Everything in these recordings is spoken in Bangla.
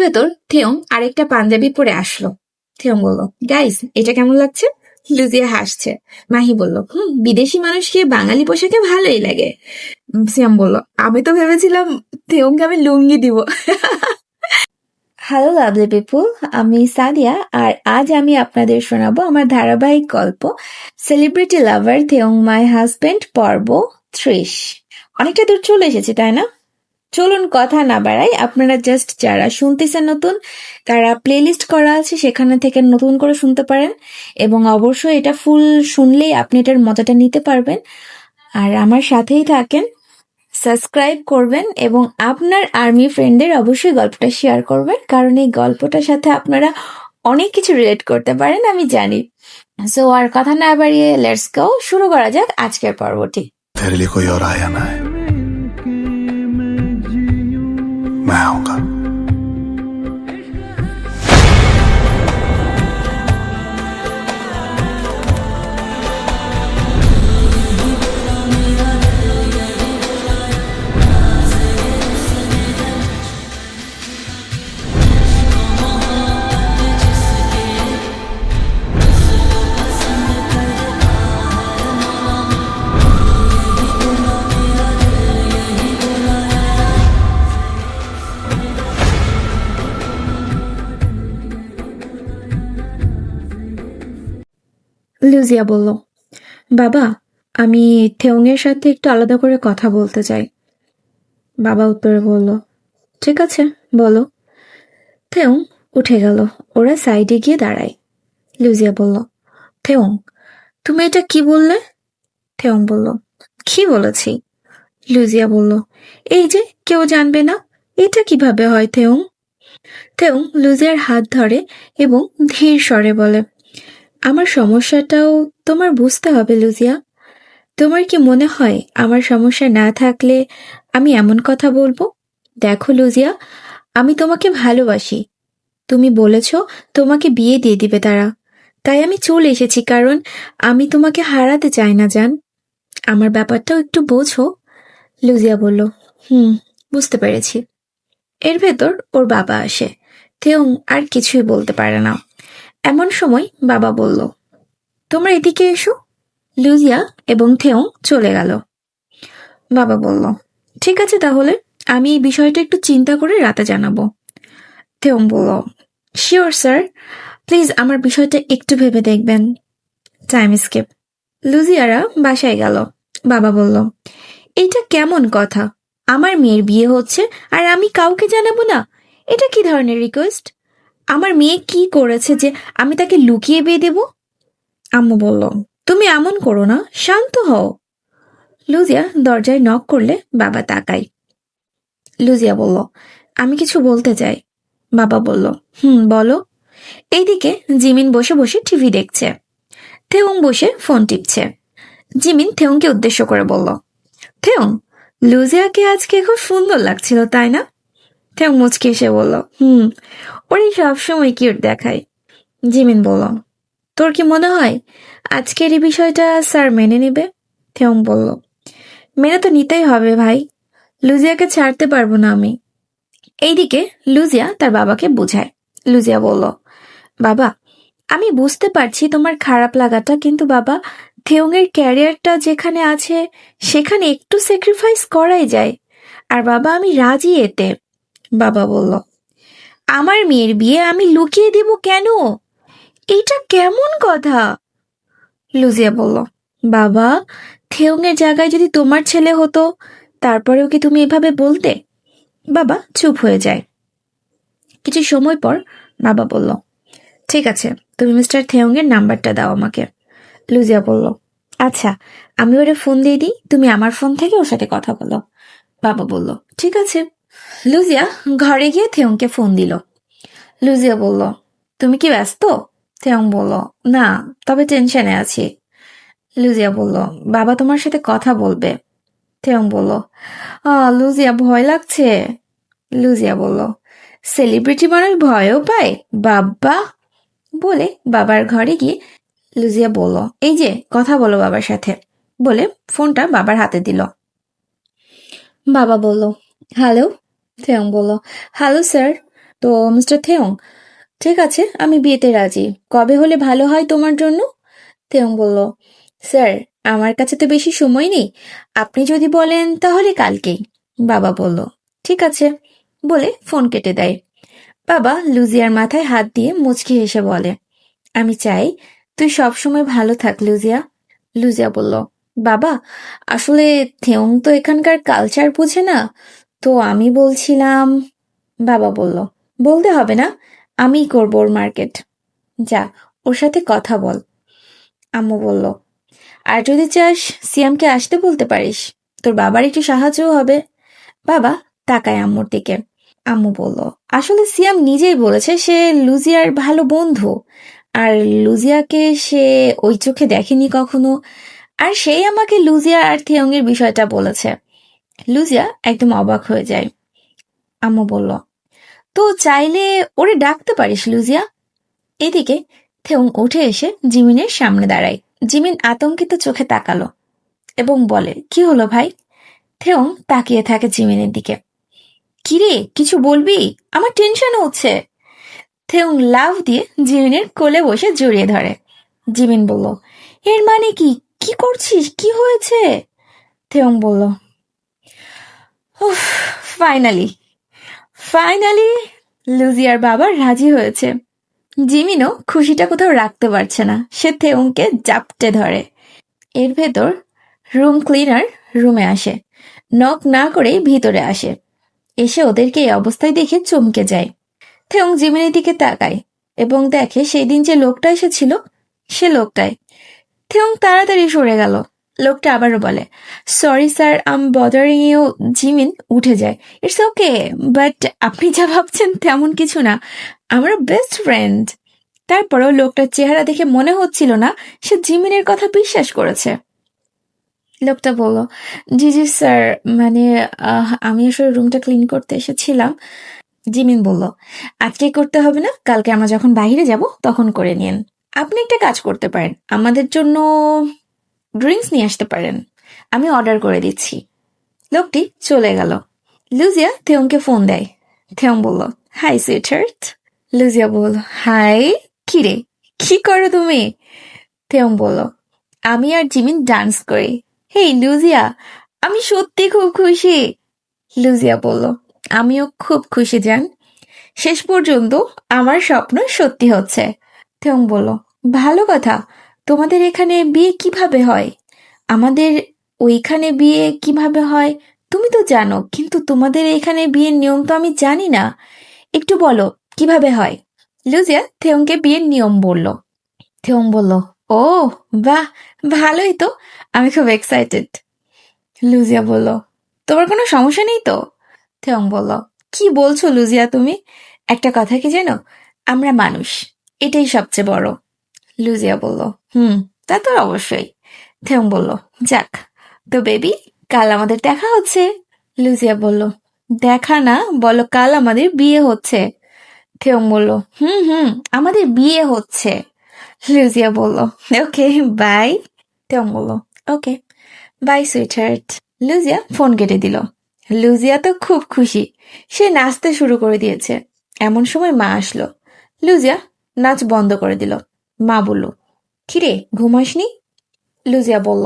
ভেতর থেয়ং আরেকটা পাঞ্জাবি পরে আসলো। থেয়ং বলল, গাইস, এটা কেমন লাগছে? লুজিয়া হাসছে। মাহি বলল, বিদেশি মানুষকে বাঙালি পোশাকে ভালোই লাগে। সিয়াম বলল, আমি তো ভেবেছিলাম থেয়ংকে আমি লুঙ্গি দিব। হ্যালো লাভলি পিপুল, আমি সাদিয়া, আর আজ আমি আপনাদের শোনাবো আমার ধারাবাহিক গল্প সেলিব্রিটি লাভার থেয়ং মাই হাজবেন্ড পর্ব 30। অনেকটা দূর চলে এসেছি, তাই না? চলুন কথা না বাড়াই, আপনারা জাস্ট যারা শুনতেছেন নতুন, তারা প্লেলিস্ট করা আছে, সেখানে থেকে নতুন করে শুনতে পারেন, এবং অবশ্যই এটা ফুল শুনলেই আপনি এটার মজাটা নিতে পারবেন। আর আমার সাথেই থাকেন, সাবস্ক্রাইব করবেন এবং আপনার আর্মি ফ্রেন্ডদের অবশ্যই গল্পটা শেয়ার করবেন, কারণ এই গল্পটার সাথে আপনারা অনেক কিছু রিলেট করতে পারেন, আমি জানি। সো আর কথা না বাড়িয়ে লেটস গো, শুরু করা যাক আজকের পর্বটি। तेरे लिए कोई और आया ना है, मैं आऊंगा। লুজিয়া বলল, বাবা, আমি থেওংয়ের সাথে একটু আলাদা করে কথা বলতে চাই। বাবা উত্তরে বলল, ঠিক আছে, বলো। থেওং উঠে গেল। ওরা সাইডে গিয়ে দাঁড়ায়। লুজিয়া বলল, থেওং, তুমি এটা কি বললে? থেওং বলল, কি বলেছি? লুজিয়া বলল, এই যে কেউ জানবে না, এটা কিভাবে হয় থেওং? থেওং লুজিয়ার হাত ধরে এবং ধীর স্বরে বলে, আমার সমস্যাটাও তোমার বুঝতে হবে লুজিয়া। তোমার কি মনে হয় আমার সমস্যা না থাকলে আমি এমন কথা বলবো? দেখো লুজিয়া, আমি তোমাকে ভালোবাসি। তুমি বলেছ তোমাকে বিয়ে দিয়ে দিবে তারা, তাই আমি চলে এসেছি, কারণ আমি তোমাকে হারাতে চাই না জান। আমার ব্যাপারটাও একটু বোঝো। লুজিয়া বলল, বুঝতে পেরেছি। এর ভেতর ওর বাবা আসে। থেওং আর কিছুই বলতে পারে না। এমন সময় বাবা বলল, তোমরা এদিকে এসো। লুজিয়া এবং থেওং চলে গেল। বাবা বলল, ঠিক আছে, তাহলে আমি এই বিষয়টা একটু চিন্তা করে রাতে জানাবো। থেওং বলল, শিওর স্যার, প্লিজ আমার বিষয়টা একটু ভেবে দেখবেন। Time skip. লুজিয়ারা বাসায় গেল। বাবা বলল, এটা কেমন কথা? আমার মেয়ের বিয়ে হচ্ছে আর আমি কাউকে জানাবো না? এটা কি ধরনের রিকোয়েস্ট? আমার মেয়ে কি করেছে যে আমি তাকে লুকিয়ে বিয়ে দেব? আম্মু বলল, তুমি এমন করো না, শান্ত হও। লুজিয়া দরজায় নক করলে বাবা তাকায়। লুজিয়া বলল, আমি কিছু বলতে চাই। বাবা বলল, বলো। এইদিকে জিমিন বসে বসে টিভি দেখছে। থেওং বসে ফোন টিপছে। জিমিন থেওংকে উদ্দেশ্য করে বলল, থেওং, লুজিয়াকে আজকে খুব সুন্দর লাগছিল, তাই না? থেওং মুচকে এসে বলল, ওরই সবসময় কিউট দেখায়। জিমিন বলল, তোর কি মনে হয় আজকের এই বিষয়টা স্যার মেনে নেবে? থেওং বলল, মেনে তো নিতেই হবে ভাই, লুজিয়াকে ছাড়তে পারবো না আমি। এইদিকে লুজিয়া তার বাবাকে বোঝায়। লুজিয়া বলল, বাবা, আমি বুঝতে পারছি তোমার খারাপ লাগাটা, কিন্তু বাবা, থেওংয়ের ক্যারিয়ারটা যেখানে আছে সেখানে একটু স্যাক্রিফাইস করাই যায়। আর বাবা, আমি রাজি এতে। বাবা বলল, আমার মেয়ের বিয়ে আমি লুকিয়ে দেব কেন? এটা কেমন কথা? লুজিয়া বলল, বাবা, থেওংয়ের জায়গায় যদি তোমার ছেলে হতো, তারপরেও কি তুমি এভাবে বলতে? বাবা চুপ হয়ে যায়। কিছু সময় পর বাবা বলল, ঠিক আছে, তুমি মিস্টার থেওংয়ের নাম্বারটা দাও আমাকে। লুজিয়া বলল, আচ্ছা, আমি ওরে ফোন দিয়ে দিই, তুমি আমার ফোন থেকে ওর সাথে কথা বলো। বাবা বলল, ঠিক আছে। লুজিয়া ঘরে গিয়ে থেওংকে ফোন দিল। লুজিয়া বলল, তুমি কি ব্যস্ত? থেওং বলল, না, তবে টেনশনে আছি। লুজিয়া বলল, বাবা তোমার সাথে কথা বলবে। থেওং বলল, লুজিয়া, ভয় লাগছে। লুজিয়া বলল, সেলিব্রিটি মানুষ ভয়ও পায় বাবা? বলে বাবার ঘরে গিয়ে লুজিয়া বলল, এই যে কথা বলো বাবার সাথে, বলে ফোনটা বাবার হাতে দিল। বাবা বলল, হ্যালো। থেওং বলল, হ্যালো স্যার, তো মিস্টার থেয়ং, ঠিক আছে, আমি বিয়েতে রাজি। কবে হলে ভালো হয় তোমার জন্য? থেয়ং বলল, স্যার, আমার কাছে তো বেশি সময় নেই। আপনি যদি বলেন তাহলে কালকেই। বাবা বলল, ঠিক আছে, বলে ফোন কেটে দেয়। বাবা লুজিয়ার মাথায় হাত দিয়ে মুচকি হেসে বলে, আমি চাই তুই সবসময় ভালো থাক লুজিয়া। লুজিয়া বলল, বাবা, আসলে থেয়ং তো এখানকার কালচার বুঝে না, তো আমি বলছিলাম। বাবা বলল, বলতে হবে না, আমিই করবো ওর মার্কেট। যা, ওর সাথে কথা বল। আম্মু বলল, আর যদি চাস সিয়ামকে আসতে বলতে পারিস, তোর বাবার একটু সাহায্যও হবে। বাবা তাকায় আম্মুর দিকে। আম্মু বলল, আসলে সিয়াম নিজেই বলেছে সে লুজিয়ার ভালো বন্ধু, আর লুজিয়াকে সে ওই চোখে দেখেনি কখনো, আর সেই আমাকে লুজিয়া আর থিয়ং এর বিষয়টা বলেছে। লুজিয়া একদম অবাক হয়ে যায়। আম্মু বলল, তো চাইলে ওরে ডাকতে পারিস লুজিয়া। এদিকে থেয়ং উঠে এসে জিমিনের সামনে দাঁড়ায়। জিমিন আতঙ্কিত চোখে তাকালো এবং বলে, কি হলো ভাই? থেয়ং তাকিয়ে থাকে জিমিনের দিকে। কিরে, কিছু বলবি? আমার টেনশন হচ্ছে। থেয়ং লাফ দিয়ে জিমিনের কোলে বসে জড়িয়ে ধরে। জিমিন বলল, এর মানে কি? কি করছিস? কি হয়েছে? থেয়ং বলল, উফ, ফাইনালি ফাইনালি লুজিয়ার বাবা রাজি হয়েছে। জিমিনও খুশিটা কোথাও রাখতে পারছে না, সে থেয়ংকে জাপটে ধরে। এর ভেতর রুম ক্লিনার রুমে আসে, নক না করেই ভিতরে আসে। এসে ওদেরকে এই অবস্থায় দেখে চমকে যায়। থেয়ং জিমিনের দিকে তাকায় এবং দেখে সেই দিন যে লোকটা এসেছিল সে লোকটাই। থেয়ং তাড়াতাড়ি সরে গেল। লোকটা আবারও বলে, sorry sir, I'm bothering you. Jimin উঠে যায়। ইটস ওকে, বাট আপনি যা ভাবছেন তেমন কিছু না, আমরা বেস্ট ফ্রেন্ড। তারপরেও লোকটার চেহারা দেখে মনে হচ্ছিল না সে জিমিনের কথা বিশ্বাস করেছে। লোকটা বলল, জি জি স্যার, মানে আমি আসলে রুমটা ক্লিন করতে এসেছিলাম। জিমিন বলল, আজকে করতে হবে না, কালকে আমরা যখন বাইরে যাব তখন করে নিন। আপনি একটা কাজ করতে পারেন, আমাদের জন্য ড্রিঙ্কস নিয়ে আসতে পারেন, আমি অর্ডার করে দিচ্ছি। লোকটি চলে গেল। লুজিয়া থেয়ংকে ফোন দেয়। থেয়ং বলল, হাই সুইটহার্ট। লুজিয়া বলল, হাই। কিরে, কি করো তুমি? থেয়ং বলল, আমি আর জিমিন ডান্স করি। হেই লুজিয়া, আমি সত্যি খুব খুশি। লুজিয়া বলল, আমিও খুব খুশি জান, শেষ পর্যন্ত আমার স্বপ্ন সত্যি হচ্ছে। থেয়ং বলল, ভালো কথা, তোমাদের এখানে বিয়ে কিভাবে হয়? আমাদের ওইখানে বিয়ে কিভাবে হয় তুমি তো জানো, কিন্তু তোমাদের এখানে বিয়ের নিয়ম তো আমি জানি না, একটু বলো কিভাবে হয়। লুজিয়া থেয়ংকে বিয়ের নিয়ম বলল। থেয়ং বলল, ও বাহ, ভালোই তো, আমি খুব এক্সাইটেড। লুজিয়া বলল, তোমার কোনো সমস্যা নেই তো? থেয়ং বলল, কি বলছো লুজিয়া তুমি? একটা কথা কি জানো, আমরা মানুষ, এটাই সবচেয়ে বড়। লুজিয়া বলল, তা তো অবশ্যই। থেয়ং বলল, যাক, তো বেবি, কাল আমাদের দেখা হচ্ছে। লুজিয়া বলল, দেখা না, বলো কাল আমাদের বিয়ে হচ্ছে। থেয়ং বলল, হুম, আমাদের বিয়ে হচ্ছে। লুজিয়া বলল, ওকে বাই। থেয়ং বলল, ওকে বাই সুইটহার্ট। লুজিয়া ফোন কেটে দিল। লুজিয়া তো খুব খুশি, সে নাচতে শুরু করে দিয়েছে। এমন সময় মা আসলো। লুজিয়া নাচ বন্ধ করে দিল। মা বলল, কিরে, ঘুমাসনি? লুজিয়া বলল,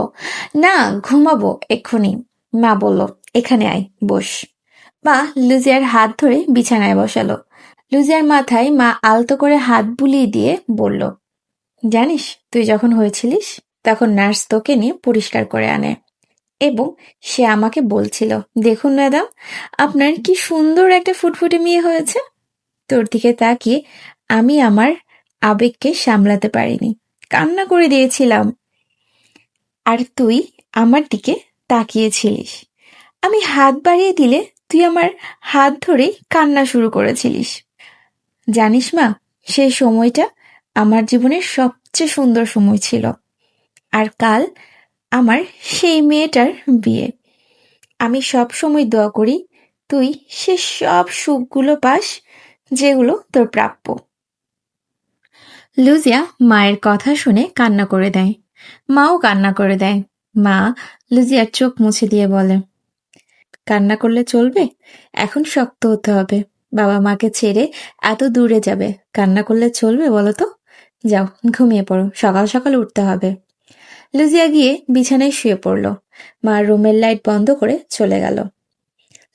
না, ঘুমাবো এক্ষুনি। মা বলল, এখানে আয়, বস। মা লুজিয়ার হাত ধরে বিছানায় বসালো। লুজিয়ার মাথায় মা আলতো করে হাত বুলিয়ে দিয়ে বলল, জানিস, তুই যখন হয়েছিলিস তখন নার্স তোকে নিয়ে পরিষ্কার করে আনে, এবং সে আমাকে বলছিল, দেখুন ম্যাডাম, আপনার কি সুন্দর একটা ফুটফুটে মেয়ে হয়েছে। তোর দিকে তাকিয়ে আমি আমার আবেগকে সামলাতে পারিনি, কান্না করে দিয়েছিলাম, আর তুই আমার দিকে তাকিয়েছিলিস। আমি হাত বাড়িয়ে দিলে তুই আমার হাত ধরেই কান্না শুরু করেছিলিস। জানিস মা, সেই সময়টা আমার জীবনের সবচেয়ে সুন্দর সময় ছিল। আর কাল আমার সেই মেয়েটার বিয়ে। আমি সব সময় দোয়া করি তুই সে সব সুখগুলো পাস যেগুলো তোর প্রাপ্য। লুজিয়া মায়ের কথা শুনে কান্না করে দেয়। মাও কান্না করে দেয়। মা লুজিয়ার চোখ মুছে দিয়ে বলে, কান্না করলে চলবে, এখন শক্ত হতে হবে, বাবা মাকে ছেড়ে এত দূরে যাবে, কান্না করলে চলবে বলো তো? যাও ঘুমিয়ে পড়ো, সকাল সকাল উঠতে হবে। লুজিয়া গিয়ে বিছানায় শুয়ে পড়ল। মা রুমের লাইট বন্ধ করে চলে গেল।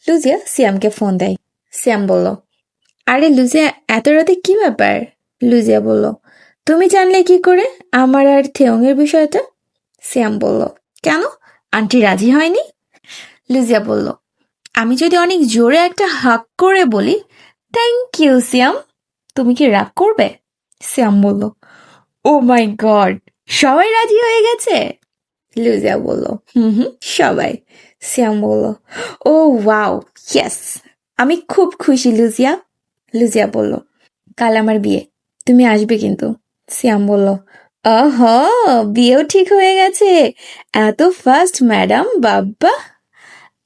লুজিয়া সিয়ামকে ফোন দেয়। সিয়াম বলল, আরে লুজিয়া, এত রাতে কি ব্যাপার? লুজিয়া বলল, তুমি জানলে কি করে আমার আর থেওংয়ের বিষয়টা? সিয়াম বলল, কেন, আন্টি রাজি হয়নি? লুজিয়া বলল, আমি যদি অনেক জোরে একটা হাক করে বলি থ্যাংক ইউ সিয়াম, তুমি কি রাগ করবে? সিয়াম বলল, ও মাই গড, সবাই রাজি হয়ে গেছে? লুজিয়া বলল, হুম, সবাই। সিয়াম বলল, ও ওয়াও, ইয়েস, আমি খুব খুশি লুজিয়া। লুজিয়া বলল, কাল আমার বিয়ে, তুমি আসবে কিন্তু। সিয়াম বলল, অহ, বিয়েও ঠিক হয়ে গেছে, এত ফাস্ট ম্যাডাম, বাব্বা।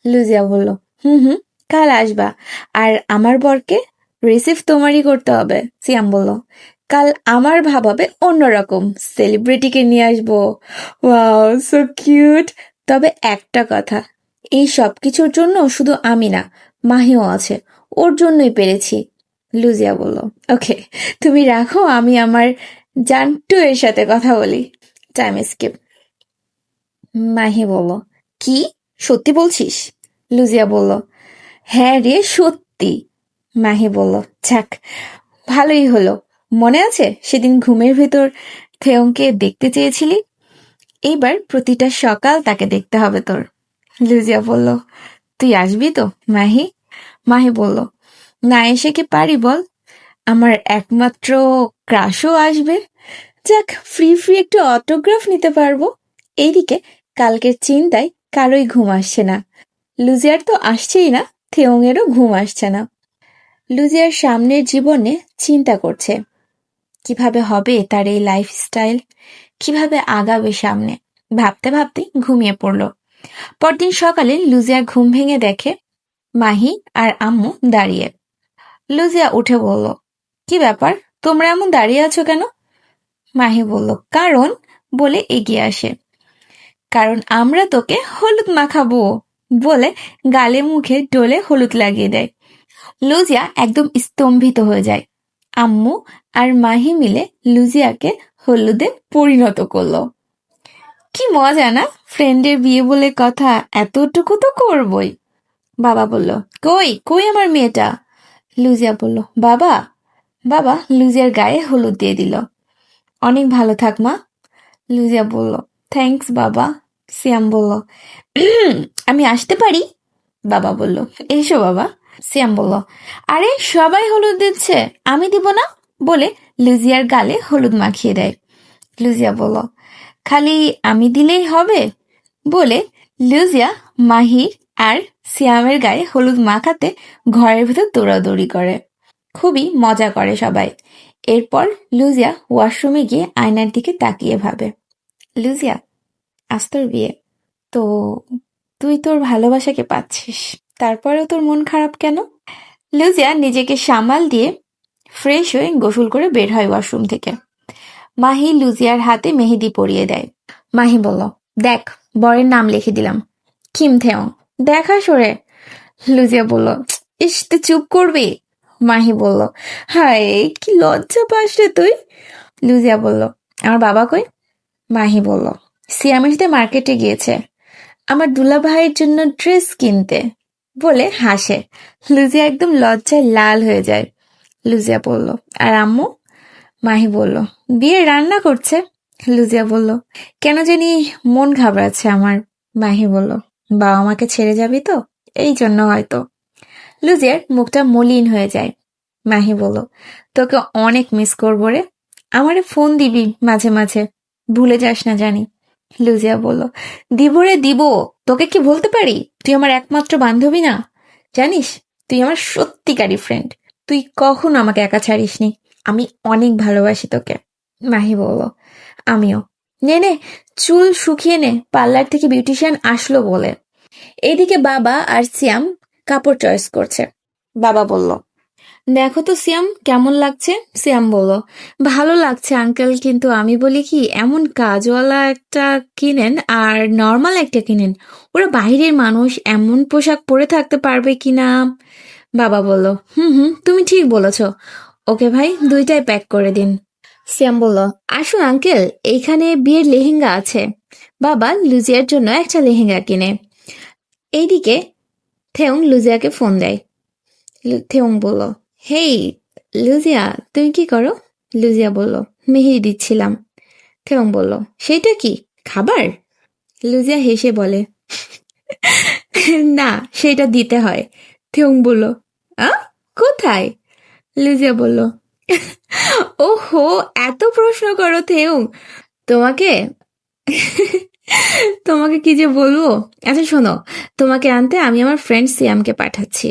লুজিয়া বলল, হুম, কাল আসবা, আর আমার বরকে রিসিভ তোমারই করতে হবে। সিয়াম বলল, কাল আমার ভাবাবে অন্যরকম, সেলিব্রিটিকে নিয়ে আসবো। Wow, so cute. তবে একটা কথা, এই সব কিছুর জন্য শুধু আমি না, মাহিও আছে, ওর জন্যই পেরেছি। লুজিয়া বলল, ওকে, তুমি রাখো, আমি আমার জান্টু এর সাথে কথা বলি। Time skip. মাহি বলল, কি, সত্যি বলছিস? লুজিয়া বলল, হ্যাঁ রে, সত্যি। মাহি বলল, যাক, ভালোই হলো। মনে আছে সেদিন ঘুমের ভেতর থেয়ংকে দেখতে চেয়েছিলি? এইবার প্রতিটা সকাল তাকে দেখতে হবে তোর। লুজিয়া বলল, তুই আসবি তো মাহি? মাহি বলল, না এসে কি পারি বল, আমার একমাত্র ক্রাশও আসবে। যাক, ফ্রি ফ্রি একটু অটোগ্রাফ নিতে পারবো। এইদিকে কালকের চিন্তায় কারোই ঘুম আসছে না। লুজিয়ার তো আসছেই না, থেওংয়েরও ঘুম আসছে না। লুজিয়ার সামনের জীবনে চিন্তা করছে, কিভাবে হবে তার এই লাইফস্টাইল, কিভাবে আগাবে সামনে। ভাবতে ভাবতে ঘুমিয়ে পড়ল। পরদিন সকালে লুজিয়া ঘুম ভেঙে দেখে মাহি আর আম্মু দাঁড়িয়ে। লুজিয়া উঠে বলল, কি ব্যাপার, তোমরা এমন দাঁড়িয়ে আছো কেন? মাহি বলল, কারণ, বলে এগিয়ে আসে। কারণ আমরা তোকে হলুদ মাখাবো, বলে গালে মুখে ডোলে হলুদ লাগিয়ে দেয়। লুজিয়া একদম স্তম্ভিত হয়ে যায়। আম্মু আর মাহি মিলে লুজিয়াকে হলুদে পরিণত করলো। কি মজা না, ফ্রেন্ডের বিয়ে বলে কথা, এতটুকু তো করবই। বাবা বলল, কই কই আমার মেয়েটা? লুজিয়া বলল, বাবা। বাবা লুজিয়ার গায়ে হলুদ দিয়ে দিল। অনেক ভালো থাক মা। লুজিয়া বলল, থ্যাঙ্কস বাবা। সিয়াম বলল, আমি আসতে পারি? বাবা বলল, এসো বাবা। সিয়াম বলল, আরে সবাই হলুদ দিচ্ছে, আমি দিব না, বলে লুজিয়ার গালে হলুদ মাখিয়ে দেয়। লুজিয়া বলল, খালি আমি দিলেই হবে, বলে লুজিয়া মাহির আর সিয়ামের গায়ে হলুদ মাখাতে ঘরের ভেতর দৌড়াদৌড়ি করে। খুবই মজা করে সবাই। এরপর লুজিয়া ওয়াশরুমে গিয়ে আয়নার দিকে তাকিয়ে ভাবে, লুজিয়া, আজ তোর বিয়ে, তো তুই তোর ভালোবাসাকে পাচ্ছিস, তারপরেও তোর মন খারাপ কেন? লুজিয়া নিজেকে সামাল দিয়ে ফ্রেশ হয়ে গোসল করে বের হয় ওয়াশরুম থেকে। মাহি লুজিয়ার হাতে মেহেদি পরিয়ে দেয়। মাহি বলল, দেখ, বরের নাম লিখে দিলাম, কিম থেওং, দেখা সরে। লুজিয়া বলল, ইস, তুই চুপ করবি? মাহি বলল, হায় কি লজ্জা পাস রে তুই। লুজিয়া বলল, আমার বাবা কই? মাহি বলল, সিয়ামের সাথে মার্কেটে গিয়েছে আমার দুলা ভাইয়ের জন্য ড্রেস কিনতে, বলে হাসে। লুজিয়া একদম লজ্জায় লাল হয়ে যায়। লুজিয়া বলল, আর আম্মু? মাহি বলল, বিয়ে রান্না করছে। লুজিয়া বলল, কেন জানি মন ঘাবড়াচ্ছে আমার। মাহি বলল, বাবা মাকে ছেড়ে যাবি তো, এই জন্য হয়তো। লুজিয়ার মুখটা মলিন হয়ে যায়। মাহি বলল, তোকে অনেক মিস করবো রে, আমারে ফোন দিবি মাঝে মাঝে, ভুলে যাস না জানি। লুজিয়া বলল, দিব রে দিব, তোকে কি বলতে পারি, তুই আমার একমাত্র বান্ধবী না, জানিস, তুই আমার সত্যিকারী ফ্রেন্ড, তুই কখনো আমাকে একা ছাড়িসনি, আমি অনেক ভালোবাসি তোকে। মাহি বলল, আমিও। নে নে, চুল শুকিয়ে নে, পার্লার থেকে বিউটিশিয়ান আসলো বলে। এইদিকে বাবা আর সিয়াম কাপড় চয়েস করছে। বাবা বলল, দেখো তো সিয়াম, কেমন লাগছে? সিয়াম বলল, ভালো লাগছে আঙ্কেল, কিন্তু আমি বলি কি, এমন কাজওয়ালা একটা কিনেন আর নর্মাল একটা কিনেন, ওরা বাইরের মানুষ, এমন পোশাক পরে থাকতে পারবে কিনা। বাবা বলল, হুম হুম, তুমি ঠিক বলেছ। ওকে ভাই, দুইটাই প্যাক করে দিন। সিয়াম বলল, আসুন আঙ্কেল, এইখানে বিয়ের লেহেঙ্গা আছে। বাবা লুজিয়ার জন্য একটা লেহেঙ্গা কিনে। এইদিকে থেউং লুজিয়াকে ফোন দেয়। থেউং বলল, হেই লুজিয়া, তুমি কি করো? লুজিয়া বলল, মেহেদি দিচ্ছিলাম। থেউং বলল, সেইটা কি, খাবার? লুজিয়া হেসে বলে, না, সেটা দিতে হয়। থেউং বলল, আ কোথায়? লুজিয়া বলল, ওহো, এত প্রশ্ন করো থেউং, তোমাকে তোমাকে কি যে বলবো। আচ্ছা শোনো, তোমাকে আনতে আমি আমার ফ্রেন্ড সিয়ামকে পাঠাচ্ছি।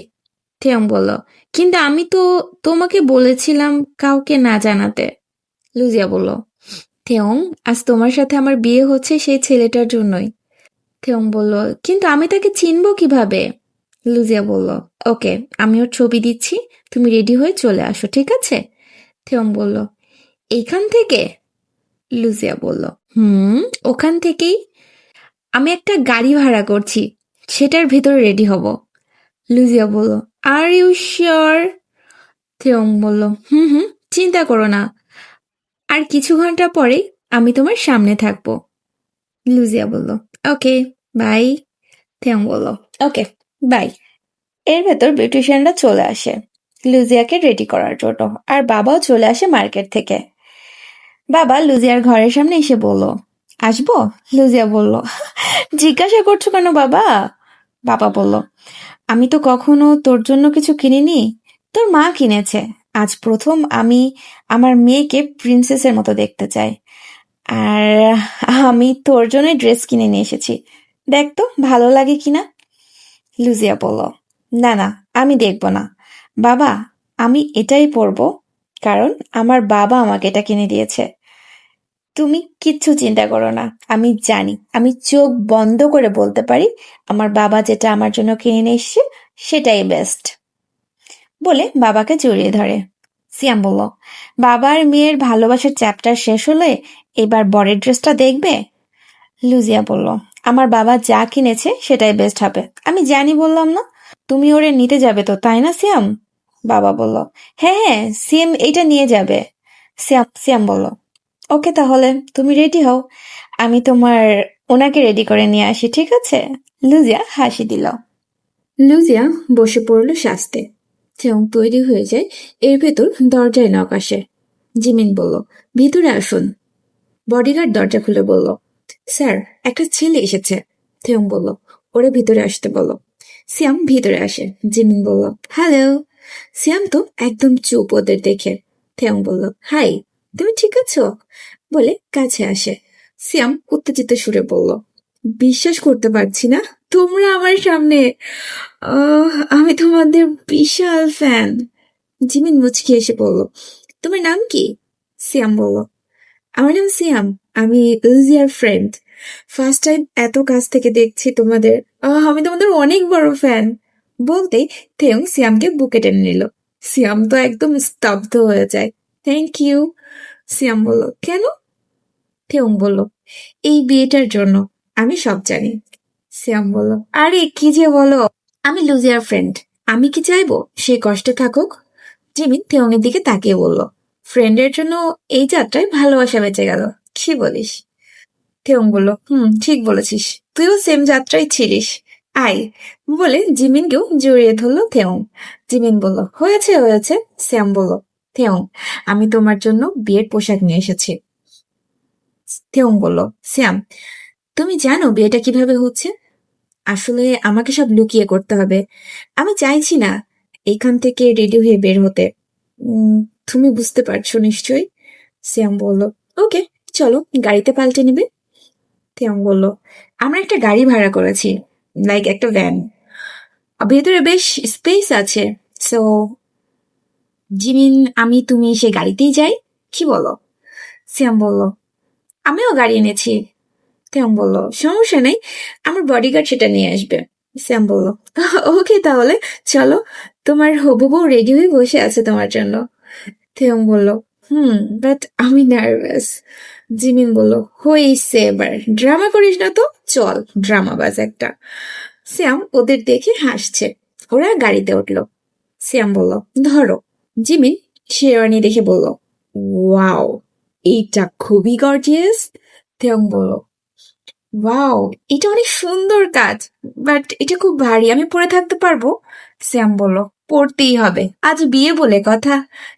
থেয়ং বলল, কিন্তু আমি তো তোমাকে বলেছিলাম কাউকে না জানাতে। লুজিয়া বলল, থেয়ং, আজ তোমার সাথে আমার বিয়ে হচ্ছে সেই ছেলেটার জন্যই। থেয়ং বলল, কিন্তু আমি তাকে চিনবো কিভাবে? লুজিয়া বলল, ওকে, আমি ওর ছবি দিচ্ছি, তুমি রেডি হয়ে চলে আসো, ঠিক আছে? থেয়ং বলল, এইখান থেকে? লুজিয়া বলল, হুম, ওখান থেকেই। আমি একটা গাড়ি ভাড়া করছি, সেটার ভেতরে রেডি হব। লুজিয়া বলল, আর ইউ শিওর? থেয়ং বলল, হুম হুম, চিন্তা করো না, আর কিছু ঘন্টা পরেই আমি তোমার সামনে থাকবো। লুজিয়া বলল, ওকে, বাই। থেয়ং বলল, ওকে, বাই। এর ভেতর বিউটিশিয়ানরা চলে আসে লুজিয়াকে রেডি করার জন্য, আর বাবাও চলে আসে মার্কেট থেকে। বাবা লুজিয়ার ঘরের সামনে এসে বলল, আসবো? লুজিয়া বলল, জিজ্ঞাসা করছো কেন বাবা? বাবা বলল, আমি তো কখনো তোর জন্য কিছু কিনিনি, তোর মা কিনেছে। আজ প্রথম আমি আমার মেয়েকে প্রিন্সেসের মতো দেখতে চাই, আর আমি তোর জন্য ড্রেস কিনে নিয়ে এসেছি, দেখ তো ভালো লাগে কিনা। লুজিয়া বলল, না না, আমি দেখব না বাবা, আমি এটাই পরবো, কারণ আমার বাবা আমাকে এটা কিনে দিয়েছে। তুমি কিচ্ছু চিন্তা করো না, আমি জানি, আমি চোখ বন্ধ করে বলতে পারি আমার বাবা যেটা আমার জন্য কিনে নিয়ে এসছে সেটাই বেস্ট। বলে বাবাকে জড়িয়ে ধরে। সিয়াম বলল, বাবা আর মেয়ের ভালোবাসার চ্যাপ্টার শেষ হলে এবার বরের ড্রেসটা দেখবে। লুজিয়া বলল, আমার বাবা যা কিনেছে সেটাই বেস্ট হবে, আমি জানি, বললাম না। তুমি ওরে নিতে যাবে তো, তাই না সিয়াম? বাবা বলল, হ্যাঁ হ্যাঁ, সিয়াম এইটা নিয়ে যাবে। সিয়াম বলল, ওকে, তাহলে তুমি রেডি হও, আমি তোমার ওনাকে রেডি করে নিয়ে আসি, ঠিক আছে? লুজিয়া হাসি দিল। লুজিয়া বসে পড়ল সাজতে। থেয়ং তৈরি হয়ে যায়, এর ভেতর দরজায় নক আসে। জিমিন বলল, ভিতরে আসুন। বডিগার্ড দরজা খুলে বলল, স্যার, একটা ছেলে এসেছে। থেয়ং বলল, ওরে ভিতরে আসতে বলো। সিয়াম ভিতরে আসে। জিমিন বলল, হ্যালো। সিয়াম তো একদম চুপ ওদের দেখে। থেয়ং বলল, হাই, তুমি ঠিক আছো? বলে কাছে আসে। সিয়াম উত্তেজিত সুরে বলল, বিশ্বাস করতে পারছি না তোমরা আমার সামনে। আমি তোমাদের বিশাল ফ্যান। জিমিন মুচকি এসে বলল, তোমার নাম কি? সিয়াম বলল, আমার নাম সিয়াম, আমি লুজিয়ার ফ্রেন্ড। ফার্স্ট টাইম এত কাছ থেকে দেখছি তোমাদের। আমি তোমাদের অনেক বড় ফ্যান। বলতেই থেয়ং সিয়ামকে বুকে টেনে নিল। সিয়াম তো একদম স্তব্ধ হয়ে যায়। Thank you. সিয়াম বলল, কেন? থেয়ং বলল, এই বিয়েটার জন্য। আমি সব জানি। সিয়াম বলল, আরে কি যে বলো, আমি লুজিয়ার ফ্রেন্ড, আমি কি চাইবো সে কষ্টে থাকুক? জিমিন থেয়ং এর দিকে তাকিয়ে বলল, ফ্রেন্ডের জন্য এই যাত্রায় ভালোবাসা বেঁচে গেল, কি বলিস? থেয়ং বলল, হুম, ঠিক বলেছিস, তুইও সেম যাত্রায় ছিলিস। আয়। বলে জিমিনকেও জড়িয়ে ধরলো থেয়ং। জিমিন বলল, হয়েছে হয়েছে। শ্যাম বলল, থেয়ং, আমি তোমার জন্য বিয়ের পোশাক নিয়ে এসেছি। থেয়ং বলল, শ্যাম, তুমি জানো বিয়েটা কিভাবে হচ্ছে? আসলে আমাকে সব লুকিয়ে করতে হবে, আমি চাইছি না এখান থেকে রেডি হয়ে বের হতে। উম, তুমি বুঝতে পারছো নিশ্চয়ই। শ্যাম বলল, ওকে, চলো গাড়িতে পাল্টে নিবে। থেয়ং বলল, আমরা একটা গাড়ি ভাড়া করেছি, লাইক একটা ভ্যান, ভেতরে বেশ স্পেস আছে। সো জিমিন, আমি তুমি সে গাড়িতেই যাই, কি বলো? শ্যাম বলল, আমিও গাড়ি এনেছি। শ্যাম বলল, সমস্যা নেই, আমার বডিগার্ড সেটা নিয়ে আসবে। শ্যাম বলল, ওকে, তাহলে চলো, তোমার হবু বউ রেডি হয়ে বসে আছে তোমার জন্য। থেয়ং বলল, হুম, বাট আমি নার্ভাস। জিমিন বলল, হয়েছে, এবার ড্রামা করিস না তো, চল ড্রামাবাজ একটা। শ্যাম ওদের দেখে হাসছে। ওরা গাড়িতে উঠলো। সিয়াম বলল, ধরো। জিমিন শেরওয়ানি দেখে বলল, ওয়াও, এইটা খুবই গর্জিয়াস। থেয়ং বলল, ওয়াও, এটা অনেক সুন্দর কাজ, বাট এটা খুব ভারী, আমি পরে থাকতে পারবো? সিয়াম বলল, পরতেই হবে, আজ বিয়ে বলে কথা।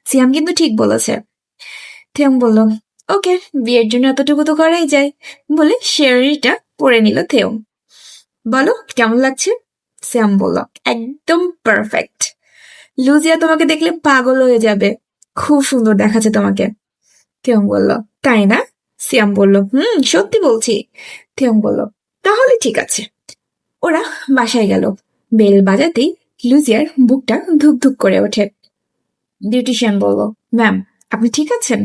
সিয়াম কিন্তু ঠিক বলেছে। থেয়ং বলল, ওকে, বিয়ের জন্য এতটুকু তো করাই যায়, বলে শেরওয়ানিটা পরে নিল থেয়ং। বলো কেমন লাগছে? সিয়াম বলল, একদম পারফেক্ট। লুজিয়া তোমাকে দেখলে পাগল হয়ে যাবে, খুব সুন্দর দেখাচ্ছে তোমাকে। থেয়ং বলল, তাই না? সিয়াম বলল, সত্যি বলছি। থেয়ং বলল, তাহলে ঠিক আছে। ওরা বাসায় গেল। বেল বাজাতেই লুজিয়ার বুকটা ধুকধুক করে ওঠে। বিউটিশিয়ান বলল, ম্যাম, আপনি ঠিক আছেন?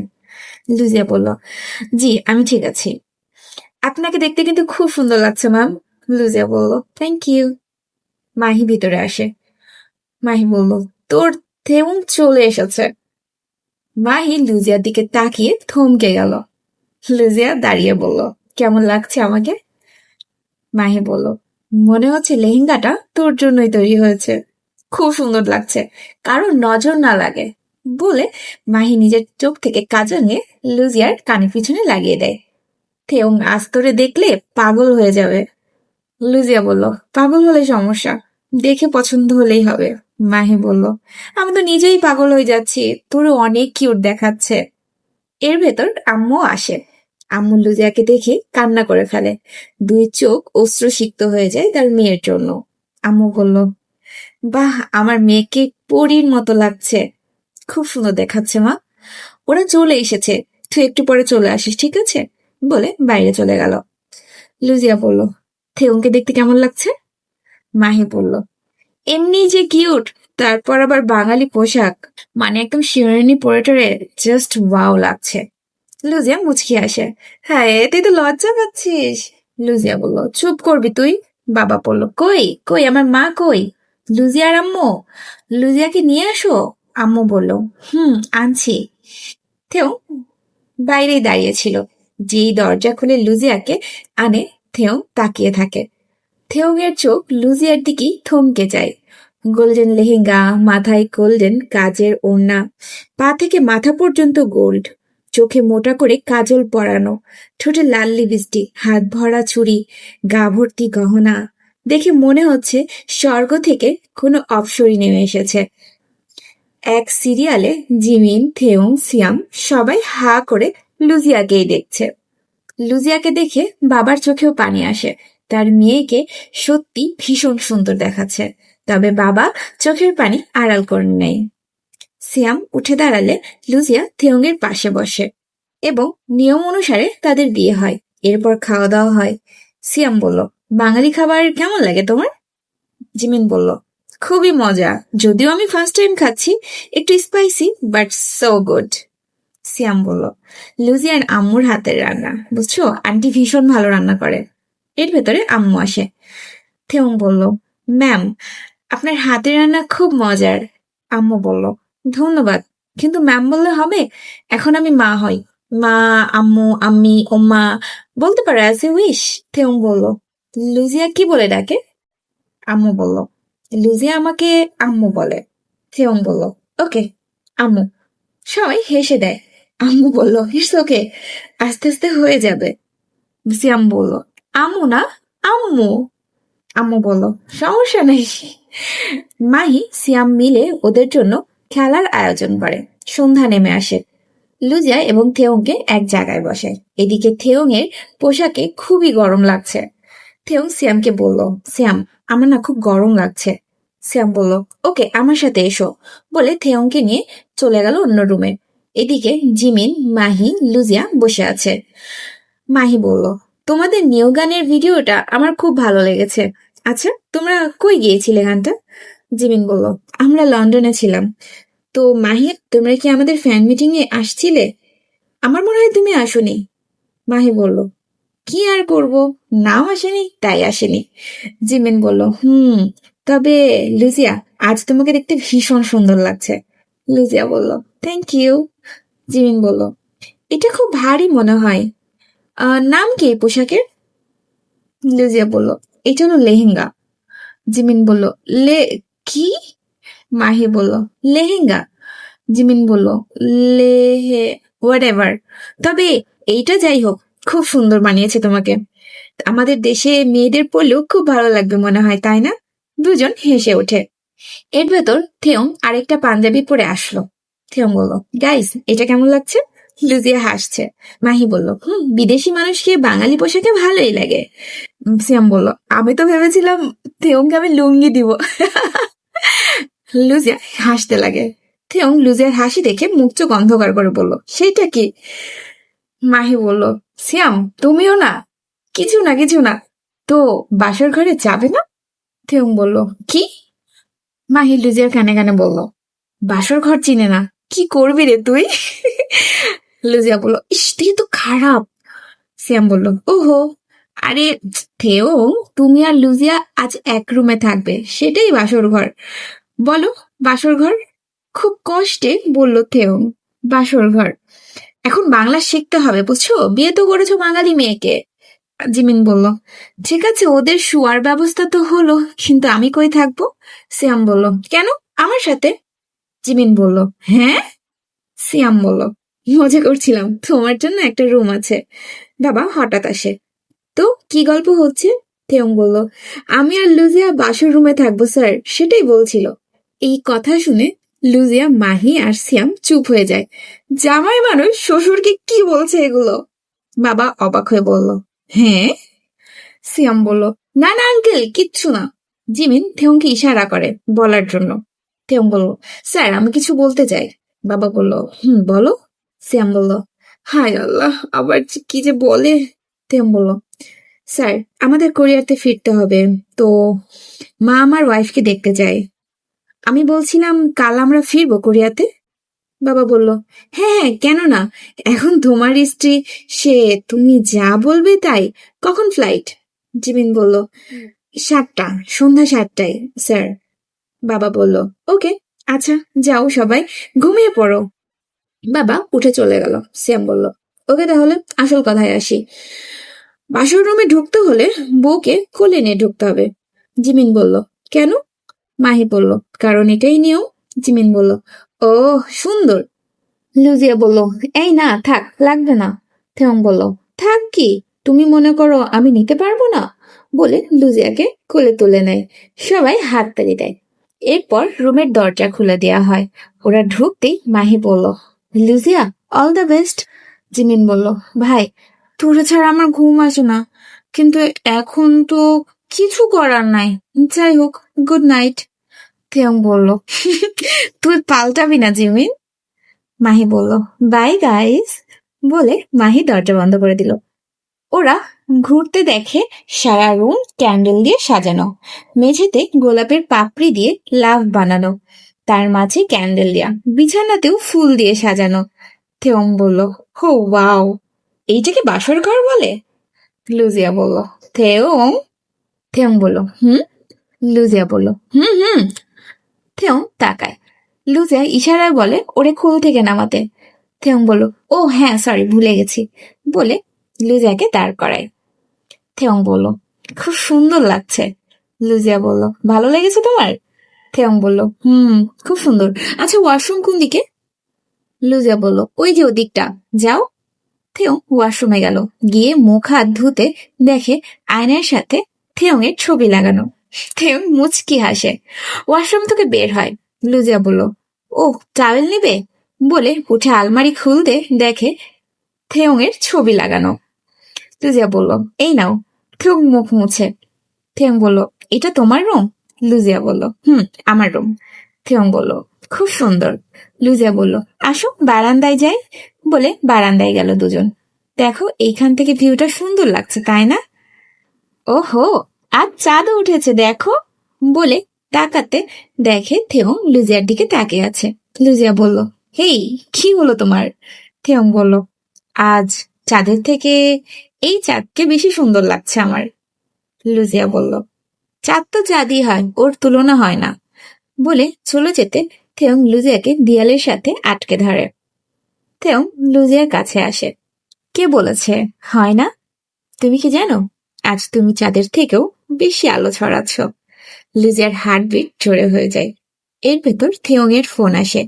লুজিয়া বলল, জি, আমি ঠিক আছি। আপনাকে দেখতে কিন্তু খুব সুন্দর লাগছে ম্যাম। লুজিয়া বলল, থ্যাংক ইউ। মাহি ভিতরে আসে। মাহি বলল, তোর থেউং চলে এসেছে। মাহি লুজিয়ার দিকে তাকিয়ে থমকে গেল। লুজিয়া দাঁড়িয়ে বলল, কেমন লাগছে আমাকে? মাহি বলল, মনে হচ্ছে লেহেঙ্গাটা তোর জন্যই তৈরি হয়েছে, খুব সুন্দর লাগছে, কারো নজর না লাগে। বলে মাহি নিজের চোখ থেকে কাজল নিয়ে লুজিয়ার কানের পিছনে লাগিয়ে দেয়। থেউং আস্তরে দেখলে পাগল হয়ে যাবে। লুজিয়া বলল, পাগল হলে সমস্যা, দেখে পছন্দ হলেই হবে। মাহি বলল, আমি তো নিজেই পাগল হয়ে যাচ্ছি, তোরও অনেক কিউট দেখাচ্ছে। এর ভেতর আম্মু আসে। আম্মু লুজিয়াকে দেখে কান্না করে ফেলে। দুই চোখ অশ্রুসিক্ত হয়ে যায় তার মেয়ের জন্য। আম্মু বলল, বাহ, আমার মেয়েকে পরীর মতো লাগছে, খুব সুন্দর দেখাচ্ছে মা। ওরা চলে এসেছে, তুই একটু পরে চলে আসিস, ঠিক আছে? বলে বাইরে চলে গেল। লুজিয়া বলল, থেউংকে দেখতে কেমন লাগছে? মাহি বলল, এমনি যে কিউট, তারপর আবার বাঙালি পোশাক, মানে একদম শিরোনি পরে টরে জাস্ট ওয়াও লাগছে। লুজিয়া মুচকি আসে। হ্যাঁ, তুই তো লজ্জা পাচ্ছিস। লুজিয়া বলল, চুপ করবি তুই। বাবা বলল, কই কই আমার মা কই? লুজিয়ার আম্মু, লুজিয়াকে নিয়ে আসো। আম্মু বলল, আনছি। থেও বাইরেই দাঁড়িয়েছিল। যেই দরজা খুলে লুজিয়াকে আনে, থেও তাকিয়ে থাকে। থেওংয়ের চোখ লুজিয়ার দিকেই থমকে যায়। গোল্ডেন লেহেঙ্গা, মাথায় গোল্ডেন কাজের ওড়না, পা থেকে মাথা পর্যন্ত গোল্ড, চোখে মোটা করে কাজল পরানো, ঠোঁটে লাল লিপস্টিক, হাত ভরা চুড়ি, গা ভর্তি গহনা। দেখে মনে হচ্ছে স্বর্গ থেকে কোনো অপ্সরী নেমে এসেছে। এক সিরিয়ালে জিমিন, থেওং, সিয়াম সবাই হা করে লুজিয়াকেই দেখছে। লুজিয়াকে দেখে বাবার চোখেও পানি আসে। তার মেয়েকে সত্যি ভীষণ সুন্দর দেখাচ্ছে, তবে বাবা চোখের পানি আড়াল করে নেয়। সিয়াম উঠে দাঁড়ালে লুজিয়া থেওংয়ের পাশে বসে এবং নিয়ম অনুসারে তাদের বিয়ে হয়। এরপর খাওয়া দাওয়া হয়। সিয়াম বলল, বাঙালি খাবার কেমন লাগে তোমার? জিমিন বলল, খুবই মজা, যদিও আমি ফার্স্ট টাইম খাচ্ছি, একটু স্পাইসি বাট সো গুড। সিয়াম বলল, লুজিয়ার আম্মুর হাতের রান্না, বুঝছো, আন্টি ভীষণ ভালো রান্না করে। এর ভেতরে আম্মু আসে। থেউং বলল, ম্যাম, আপনার হাতের রান্না খুব মজার। আম্মু বলল, ধন্যবাদ, কিন্তু ম্যাম বললে হবে? এখন আমি মা হই। মা, আম্মু, আম্মি, ওম্মা বলতে পারো, অ্যাজ ইউ উইশ। থেউং বলল, লুজিয়া কি বলে ডাকে? আম্মু বলল, লুজিয়া আমাকে আম্মু বলে। থেউং বলল, ওকে, আম্মু। সবাই হেসে দেয়। আম্মু বলল, ইটস ওকে, আস্তে আস্তে হয়ে যাবে। সিয়াম বলল, আম্মু না, আম্মু। আম্মু বলল, সমস্যা নেই। মাহি সিয়াম মিলে ওদের জন্য খেলার আয়োজন করে। সন্ধ্যা নেমে আসে। লুজিয়া এবং থেওংকে এক জায়গায় বসে। এদিকে থেওং এর পোশাকে খুবই গরম লাগছে। থেওং সিয়ামকে বলল, সিয়াম, আমার না খুব গরম লাগছে। সিয়াম বলল, ওকে, আমার সাথে এসো, বলে থেওংকে নিয়ে চলে গেল অন্য রুমে। এদিকে জিমিন, মাহি, লুজিয়া বসে আছে। মাহি বলল, তোমাদের নিউ গানের ভিডিওটা আমার খুব ভালো লেগেছে। আচ্ছা, তোমরা কই গিয়েছিলে গানটা? জিমিন বলল, আমরা লন্ডনে ছিলাম। তো মাহি, তোমরা কি আমাদের ফ্যান মিটিং এ আসছিলে? আমার মনে হয় তুমি আসোনি। মাহি বলল, কি আর করব, নাও আসেনি তাই আসেনি। জিমিন বলল, তবে লুজিয়া, আজ তোমাকে দেখতে ভীষণ সুন্দর লাগছে। লুজিয়া বলল, থ্যাংক ইউ। জিমিন বলল, এটা খুব ভারী মনে হয়। নাম কি এই পোশাকের? লুজিয়া বলল, এটা হলো লেহেঙ্গা। জিমিন বলল, লে কি? মাহি বলল লেহেঙ্গা। জিমিন বলল লেহে হোয়াট এভার, তবে এইটা যাই হোক খুব সুন্দর মানিয়েছে তোমাকে। আমাদের দেশে মেয়েদের পরলেও খুব ভালো লাগবে মনে হয়, তাই না? দুজন হেসে ওঠে। এর ভেতর থেয়ং আরেকটা পাঞ্জাবি পরে আসলো। থেয়ং বলল গাইস এটা কেমন লাগছে? লুজিয়া হাসছে। মাহি বলল বিদেশি মানুষকে বাঙালি পোশাকে ভালোই লাগে। সিয়াম বলল আমি তো ভেবেছিলাম থেয়ংকে আমি লুঙ্গি দিব। লুজিয়া হাসতে লাগে। থেয়ং লুজিয়ার হাসি দেখে মুখ চোখ অন্ধকার করে বলল সেটা কি? মাহি বলল সিয়াম তুমিও না? কিছু না কিছু না। তো বাসর ঘরে যাবে না? থেয়ং বলল কি? মাহি লুজিয়ার কানে কানে বলল বাসর ঘর চিনে না, কি করবি রে তুই? লুজিয়া বলল ইস তুই তো খারাপ। সিয়াম বলল ওহো আরে থেও, তুমি আর লুজিয়া আজ এক রুমে থাকবে, সেটাই বাসর ঘর। বলো বাসর ঘর। খুব কষ্টে বলল থেও বাসর ঘর। এখন বাংলা শিখতে হবে বুঝছো, বিয়ে তো করেছো বাঙালি মেয়েকে। জিমিন বলল ঠিক আছে ওদের শোয়ার ব্যবস্থা তো হলো, কিন্তু আমি কই থাকবো? সিয়াম বলল কেন, আমার সাথে? জিমিন বলল হ্যাঁ। সিয়াম বলল মজা করছিলাম, তোমার জন্য একটা রুম আছে। বাবা হঠাৎ আসে। তো কি গল্প হচ্ছে? থেয়ং বলল আমি আর লুজিয়া বাসর রুমে থাকবো স্যার, সেটাই বলছিল। এই কথা শুনে লুজিয়া, মাহি আর সিয়াম চুপ হয়ে যায়। জামাই মানুষ শ্বশুরকে কি বলছে এগুলো? বাবা অবাক হয়ে বলল হ্যাঁ। সিয়াম বলল না না আঙ্কেল কিচ্ছু না। জিমিন থেয়ংকে ইশারা করে বলার জন্য। থেয়ং বলল স্যার আমি কিছু বলতে চাই। বাবা বলল বলো। সিয়াম বলল হায় আল্লাহ আবার কি যে বলে। থেয়ং বলল স্যার আমাদের কোরিয়াতে ফিরতে হবে, তো মা আমার ওয়াইফকে দেখতে চায়। আমি বলছিলাম কাল আমরা ফিরবো কোরিয়াতে। বাবা বলল হ্যাঁ হ্যাঁ কেন না, এখন তোমার স্ত্রী, সে তুমি যা বলবে তাই। কখন ফ্লাইট? জিমিন বলল 7টা, সন্ধ্যা 7টায় স্যার। বাবা বলল ওকে আচ্ছা যাও সবাই ঘুমিয়ে পড়ো। বাবা উঠে চলে গেল। সিয়াম বলল ওকে তাহলে আসল কথায় আসি। বাসর রুমে ঢুকতে হলে বউকে কোলে নিয়ে ঢুকতে হবে। জিমিন বলল কেন? মাহি বলল কারণ এটাই নিয়ম। জিমিন বলল ও সুন্দর। লুজিয়া বলল এই না থাক লাগবে না। থেয়ং বলল থাক কি, তুমি মনে করো আমি নিতে পারবো না? বলে লুজিয়াকে কোলে তুলে নেয়। সবাই হাততালি দেয়। এরপর রুমের দরজা খুলে দেওয়া হয়। ওরা ঢুকতেই মাহি বলল লুজিয়া অল দ্য বেস্ট। জিমিন বলল ভাই তোরা ছাড়া আমার ঘুম আসে না, কিন্তু এখন তো কিছু করার নাই, যাই হোক গুড নাইট। থেয়ং বলল তুই পাল্টাবি না জিমিন। মাহি বলল বাই গাইস বলে মাহি দরজা বন্ধ করে দিল। ওরা ঘুরতে দেখে সারা রুম ক্যান্ডেল দিয়ে সাজানো, মেঝেতে গোলাপের পাপড়ি দিয়ে লাভ বানানো, তার মাঝে ক্যান্ডেল দেয়া, বিছানাতেও ফুল দিয়ে সাজানো। থেয়ং বলল হো ওয়াও, এইটাকে বাসর ঘর বলে? লুজিয়া বলল থেয়ং। থেয়ং বলল লুজিয়া বলল হুম। থেয়ং তাকায়। লুজিয়া ইশারায় বলে ওরে কোল থেকে নামাতে। থেয়ং বলল ও হ্যাঁ সরি ভুলে গেছি বলে লুজিয়াকে দাঁড় করায়। থেয়ং বলল খুব সুন্দর লাগছে। লুজিয়া বলল ভালো লেগেছে তোমার? থেয়ং বলল খুব সুন্দর। আচ্ছা ওয়াশরুম কোন দিকে? লুজিয়া বলল ওই যে ওদিকটা, যাও। থেয়ং ওয়াশরুমে গেল। গিয়ে মুখ হাত ধুতে দেখে আয়নার সাথে থেয়ং এর ছবি লাগানো। থেয়ং মুচকি হাসে। ওয়াশরুম থেকে বের হয়। লুজিয়া বলল ও টাওয়েল নিবে বলে উঠে আলমারি খুলতে দেখে থেয়ং এর ছবি লাগানো। লুজিয়া বলল এই নাও। থেয়ং মুখ মুছে। থেয়ং বলল এটা তোমার রুম? লুজিয়া বলল আমার রুম। থেয়ং বলল খুব সুন্দর। লুজিয়া বলল আসো বারান্দায় যাই বলে বারান্দায় গেল দুজন। দেখো এইখান থেকে ভিউটা সুন্দর লাগছে তাই না? ওহো আজ চাঁদও উঠেছে দেখো বলে তাকাতে দেখে থেয়ং লুজিয়ার দিকে তাকিয়ে আছে। লুজিয়া বলল হেই কি হলো তোমার? থেয়ং বলল আজ চাঁদের থেকে এই চাঁদকে বেশি সুন্দর লাগছে আমার। লুজিয়া বলল চাঁদ তো চাঁদই হয়, ওর তুলনা হয় না বলে চলে যেতে থেয়ং লুজিয়াকে দেয়ালের সাথে আটকে ধরে। থেয়ং লুজিয়ার কাছে আসে। কে বলেছে হয় না? তুমি কি জানো আজ তুমি চাঁদের থেকেও বেশি আলো ছড়াচ্ছ। লুজিয়ার হার্টবিট জোরে হয়ে যায়। এর ভেতর থেয়ং এর ফোন আসে।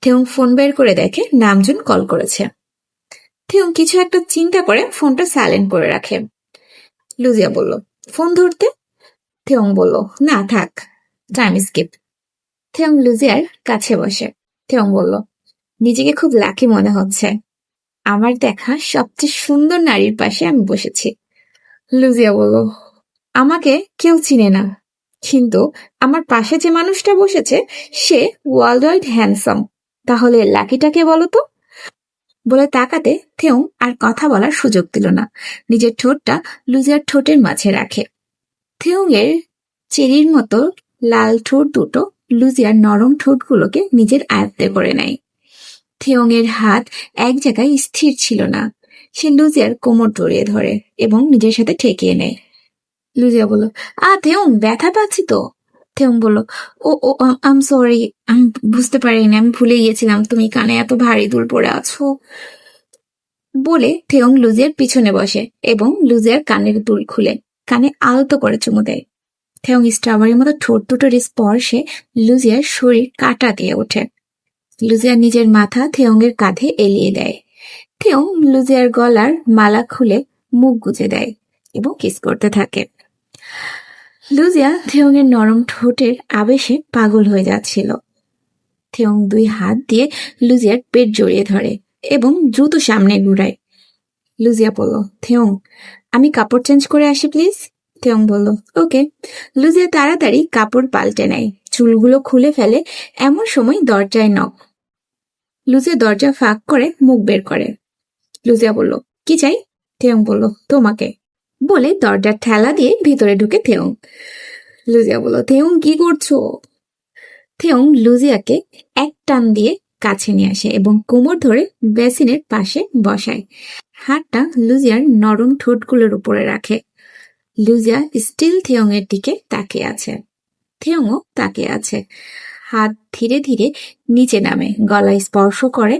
থেয়ং ফোন বের করে দেখে নামজুন কল করেছে। থেয়ং কিছু একটা চিন্তা করে ফোনটা সাইলেন্ট করে রাখে। লুজিয়া বলল, ফোন ধরতে? থেয়ং বলল, না থাক, টাইম স্কিপ। থেয়ং লুজিয়ার কাছে বসে। থেয়ং বলল, নিজেকে খুব লাকি মনে হচ্ছে। আমার দেখা সবচেয়ে সুন্দর নারীর পাশে আমি বসেছি। লুজিয়া বলল, আমাকে কেউ চিনে না, কিন্তু আমার পাশে যে মানুষটা বসেছে সে ওয়ার্ল্ড ওয়াইড হ্যান্ডসাম। তাহলে লাকিটাকে বলো তো? বলে তাকাতে থেয়ং আর কথা বলার সুযোগ দিল না, নিজের ঠোঁটটা লুজিয়ার ঠোঁটের মাঝে রাখে। থেয়ং এর চেরির মতো লাল ঠোঁট দুটো লুজিয়ার নরম ঠোঁটগুলোকে নিজের আয়ত্তে করে নেয়। থেয়ং এর হাত এক জায়গায় স্থির ছিল না, সে লুজিয়ার কোমর জড়িয়ে ধরে এবং নিজের সাথে ঠেকিয়ে নেয়। লুজিয়া বলল, থেয়ং, ব্যথা পাচ্ছি তো। থেয়ং বলল, ও ও আম সরি, আমি বুঝতে পারিনি, আমি ভুলে গিয়েছিলাম তুমি কানে এত ভারী দুল পরে আছো। বলে থেয়ং লুজিয়ার পিছনে বসে এবং লুজিয়ার কানের দুল খুলে কানে আলতো করে চুমু দেয়। থেয়ং স্ট্রবেরির মতো ঠোঁট দুটোর স্পর্শে লুজিয়ার শরীর কাঁটা দিয়ে ওঠে। লুজিয়া নিজের মাথা থেয়ং এর কাঁধে এলিয়ে দেয়। থেয়ং লুজিয়ার গলার মালা খুলে মুখ গুজে দেয় এবং কিস করতে থাকে। লুজিয়া থেয়ং এর নরম ঠোঁটের আবেশে পাগল হয়ে যাচ্ছিল। থেয়ং দুই হাত দিয়ে লুজিয়ার পেট জড়িয়ে ধরে এবং দ্রুত সামনে ঘুরায়। লুজিয়া বলল, থেয়ং, আমি কাপড় চেঞ্জ করে আসি প্লিজ। থেয়ং বলল, ওকে। লুজিয়া তাড়াতাড়ি কাপড় পাল্টে নেয়, চুলগুলো খুলে ফেলে। এমন সময় দরজায় নক। লুজিয়া দরজা ফাঁক করে মুখ বের করে। লুজিয়া বলল, কি চাই? থেয়ং বলল, তোমাকে। বলে দরজার ঠেলা দিয়ে ভিতরে ঢুকে থেয়ং। লুজিয়া বলল, থেয়ং কি করছো? থেয়ং লুজিয়াকে এক টান দিয়ে কাছে নিয়ে আসে এবং কোমর ধরে বেসিনের পাশে বসায়। হাতটা লুজিয়ার নরম ঠোঁটগুলোর উপরে রাখে। লুজিয়া স্টিল থেয়ং এর দিকে তাকিয়ে আছে। থেয়ংও তাকিয়ে আছে। হাত ধীরে ধীরে নিচে নামে, গলায় স্পর্শ করে।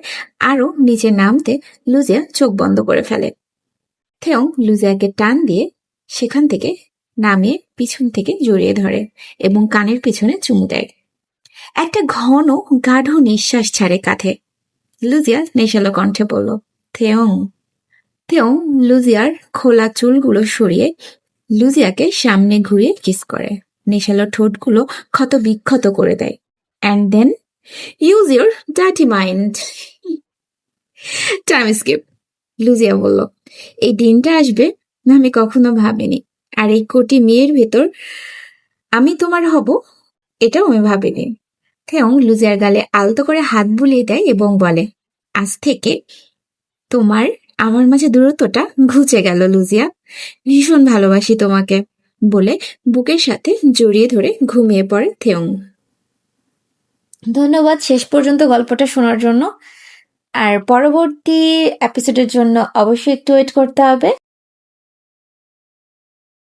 আরো নিচে নামতে লুজিয়া চোখ বন্ধ করে ফেলে। থেয়ং লুজিয়াকে টান দিয়ে সেখান থেকে নামিয়ে পিছন থেকে জড়িয়ে ধরে এবং কানের পিছনে চুমু দেয়। একটা ঘন গাঢ় নিঃশ্বাস ছাড়ে কাঁধে। লুজিয়া নেশালো কণ্ঠে বলল, থেয়ং। থেয়ং লুজিয়ার খোলা চুলগুলো সরিয়ে লুজিয়াকে সামনে ঘুরিয়ে কিস করে, নেশালো ঠোঁটগুলো ক্ষত বিক্ষত করে দেয়। And then use your dirty mind. Time skip. লুজিয়া বলল, এই দিনটা আসবে আমি কখনো ভাবিনি, আর এই কোটি মেয়ের ভেতর আমি তোমার হব এটাও আমি ভাবিনি। থেয়ং লুজিয়ার গালে আলতো করে হাত বুলিয়ে দেয় এবং বলে, আজ থেকে তোমার আমার মাঝে দূরত্বটা ঘুচে গেল লুজিয়া, ভীষণ ভালোবাসি তোমাকে। বলে বুকের সাথে জড়িয়ে ধরে ঘুমিয়ে পড়ে থেয়ং। ধন্যবাদ শেষ পর্যন্ত গল্পটা শোনার জন্য। আর পরবর্তী এপিসোডের জন্য অবশ্যই একটু ওয়েট করতে হবে।